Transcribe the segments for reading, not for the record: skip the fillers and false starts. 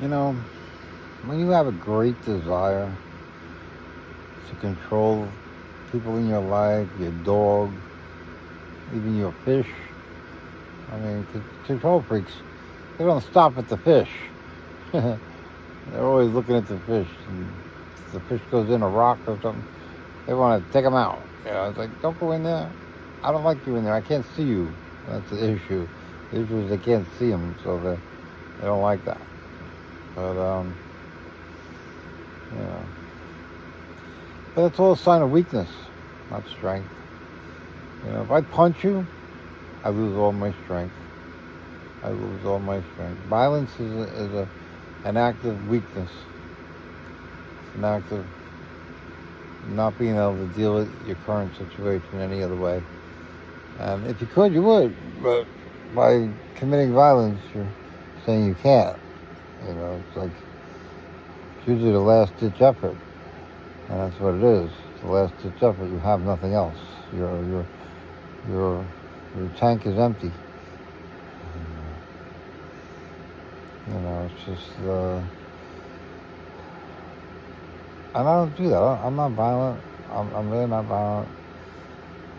You know, when you have a great desire to control people in your life, your dog, even your fish, I mean, control freaks, they don't stop at the fish. They're always looking at the fish. And if the fish goes in a rock or something, they want to take them out. It's like, don't go in there. I don't like you in there. I can't see you. That's the issue. The issue is they can't see them, so they don't like that. But, yeah. But it's all a sign of weakness, not strength. If I punch you, I lose all my strength. Violence is an act of weakness. It's an act of not being able to deal with your current situation any other way. And if you could, you would. But by committing violence, you're saying you can't. It's like it's usually the last ditch effort, and that's what it is. It's the last ditch effort. You have nothing else. Your tank is empty. It's just. And I don't do that. I'm not violent. I'm really not violent.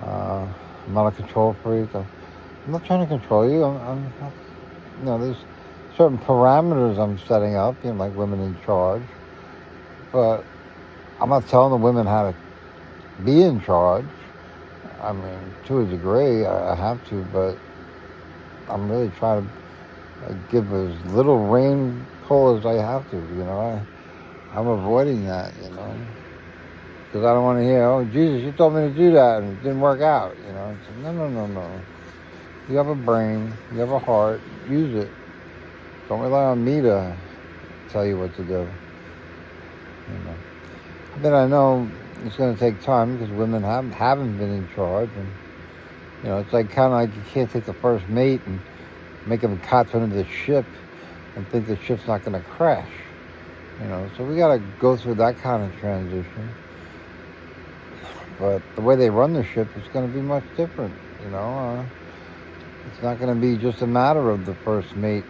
I'm not a control freak. I'm not trying to control you. I'm not, there's certain parameters I'm setting up, like women in charge. But I'm not telling the women how to be in charge. I mean, to a degree, I have to, but I'm really trying to give as little rein pull as I have to, I'm avoiding that, because I don't want to hear, oh, Jesus, you told me to do that, and it didn't work out, It's like, no. You have a brain, you have a heart, use it. Don't rely on me to tell you what to do, But I know it's going to take time because women haven't been in charge, and, it's like kind of like you can't take the first mate and make him captain of the ship and think the ship's not going to crash. So we got to go through that kind of transition. But the way they run the ship is going to be much different, It's not going to be just a matter of the first mate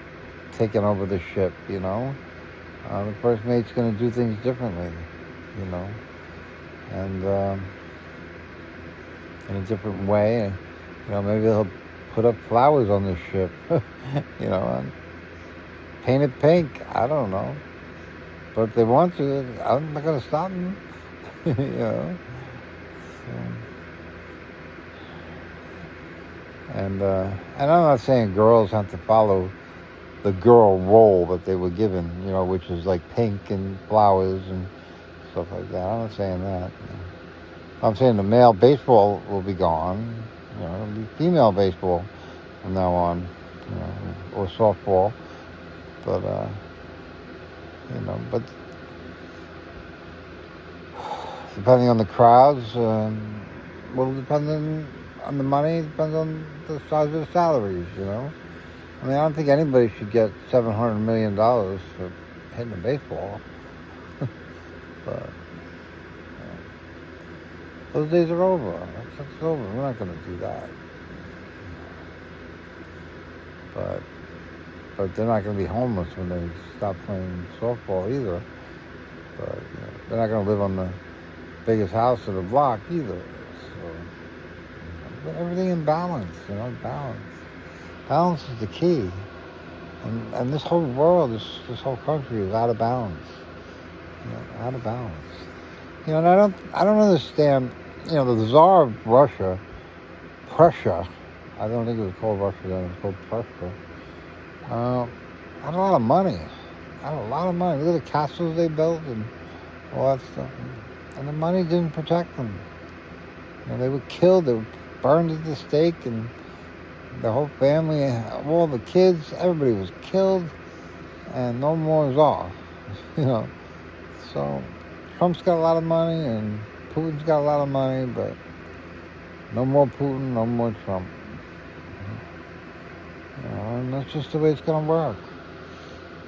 taking over the ship, The first mate's going to do things differently, And in a different way. Maybe they'll put up flowers on the ship, and paint it pink. I don't know. But if they want to, I'm not going to stop them, So. And I'm not saying girls have to follow the girl role that they were given, which is like pink and flowers and stuff like that. I'm not saying that. I'm saying the male baseball will be gone. It'll be female baseball from now on, or softball. But, but depending on the crowds, will depend on the money, depends on the size of the salaries, I mean, I don't think anybody should get $700 million for hitting a baseball. But those days are over. That's over. We're not going to do that. But they're not going to be homeless when they stop playing softball either. But they're not going to live on the biggest house in the block either. So, but everything in balance, balance. Balance is the key. And this whole world, this whole country is out of balance. Out of balance. And I don't understand, the Tsar of Russia, Prussia, I don't think it was called Russia then, it was called Prussia, had a lot of money. Look at the castles they built and all that stuff. And the money didn't protect them. They were killed, they were burned at the stake, and the whole family, all the kids, everybody was killed, and no more Tsar, So Trump's got a lot of money, and Putin's got a lot of money, but no more Putin, no more Trump. And that's just the way it's going to work.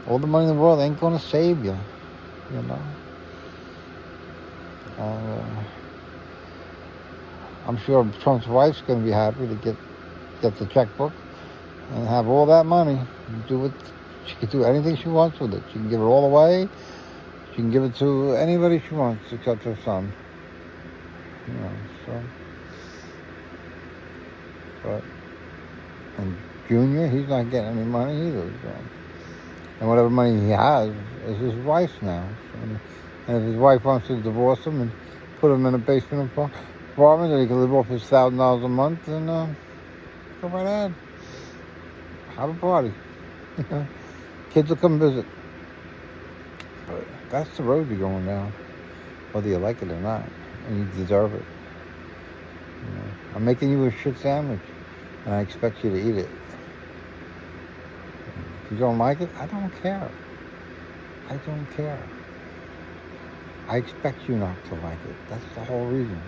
All the money in the world ain't going to save you, I'm sure Trump's wife's going to be happy to get the checkbook and have all that money and do what She can do anything she wants with it. She can give it all away. She can give it to anybody she wants except her son. You know, so. But, and Junior, he's not getting any money either. So. And whatever money he has is his wife's now. So, and if his wife wants to divorce him and put him in a basement apartment that he can live off his $1,000 a month, then go right ahead. Have a party. Kids will come visit. But that's the road you're going down, whether you like it or not, and you deserve it. You know, I'm making you a shit sandwich, and I expect you to eat it. If you don't like it, I don't care. I don't care. I expect you not to like it. That's the whole reason.